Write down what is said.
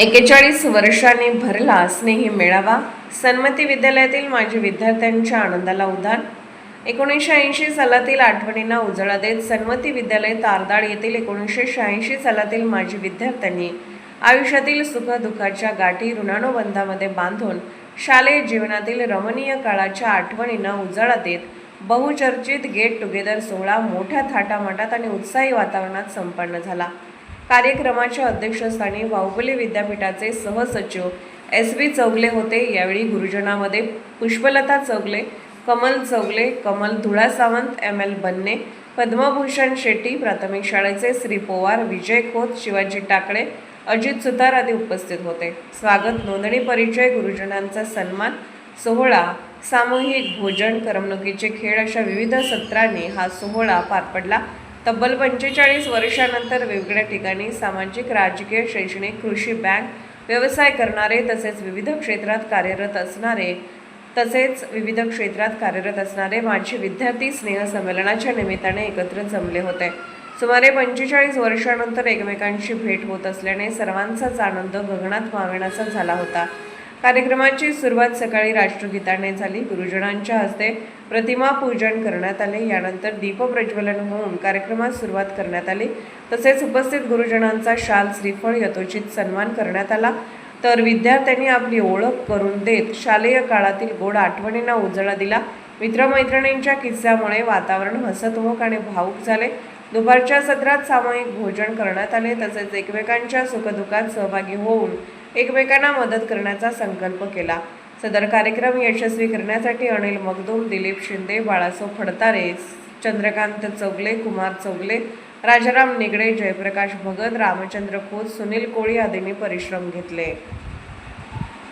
41 वर्षांनी भरला स्नेही मेळावा. सन्मती विद्यालयातील माजी विद्यार्थ्यांच्या आनंदाला उधाण. 1980 सालातील आठवणींना उजाळा देत सन्मती विद्यालय तारदाळ येथील 1986 सालातील माजी विद्यार्थ्यांनी आयुष्यातील सुखदुःखाच्या गाठी ऋणानुबंधामध्ये बांधून शालेय जीवनातील रमणीय काळाच्या आठवणींना उजाळा देत बहुचर्चित गेट टुगेदर सोहळा मोठ्या थाटामाटात आणि उत्साही वातावरणात संपन्न झाला. कार्यक्रमाच्या अध्यक्षस्थानी बाहुबली विद्यापीठाचे सहसचिव SV चौगले होते. यावेळी गुरुजनामध्ये पुष्पलता चौगले, कमल चौगले, कमल धुळा सावंत, ML बन्ने, पद्मभूषण शेट्टी, प्राथमिक शाळेचे श्री पोवार, विजय खोत, शिवाजी टाकळे, अजित सुतार आदी उपस्थित होते. स्वागत, नोंदणी, परिचय, गुरुजनांचा सन्मान सोहळा, सामूहिक भोजन, करमणुकीचे खेळ अशा विविध सत्रांनी हा सोहळा पार पडला. तब्बल 45 वर्षांनंतर वेगवेगळ्या ठिकाणी सामाजिक, राजकीय, शैक्षणिक, कृषी, बँक, व्यवसाय करणारे तसेच विविध क्षेत्रात कार्यरत असणारे माजी विद्यार्थी स्नेहसंमेलनाच्या निमित्ताने एकत्र जमले होते. सुमारे 45 वर्षांनंतर एकमेकांची भेट होत असल्याने सर्वांचाच आनंद गगनात मावेनासा झाला होता. कार्यक्रमाची सुरुवात सकाळी राष्ट्रगीताने झाली. गुरुजनांच्या हस्ते प्रतिमा पूजन करण्यात आले. यानंतर दीपप्रज्वलन होऊन कार्यक्रमास सुरुवात करण्यात आली. तसेच उपस्थित गुरुजनांचा शाल, श्रीफळ यथोचित सन्मान करण्यात आला. तर विद्यार्थ्यांनी आपली ओळख करून देत शालेय काळातील गोड आठवणींना उजाळा दिला. मित्रमैत्रिणींच्या किस्स्यामुळे वातावरण हसतमुख आणि भावूक झाले. दुपारच्या सत्रात सामूहिक भोजन करण्यात आले. तसेच एकमेकांच्या सुखदुःखात सहभागी होऊन एकमेकांना मदत करण्याचा संकल्प केला. सदर कार्यक्रम यशस्वी करण्यासाठी अनिल मगदूम, दिलीप शिंदे, बाळासाहेब फडतारे, चंद्रकांत चौगले, कुमार चौगले, राजाराम निगडे, जयप्रकाश भगत, रामचंद्र खोत, सुनील कोळी आदींनी परिश्रम घेतले.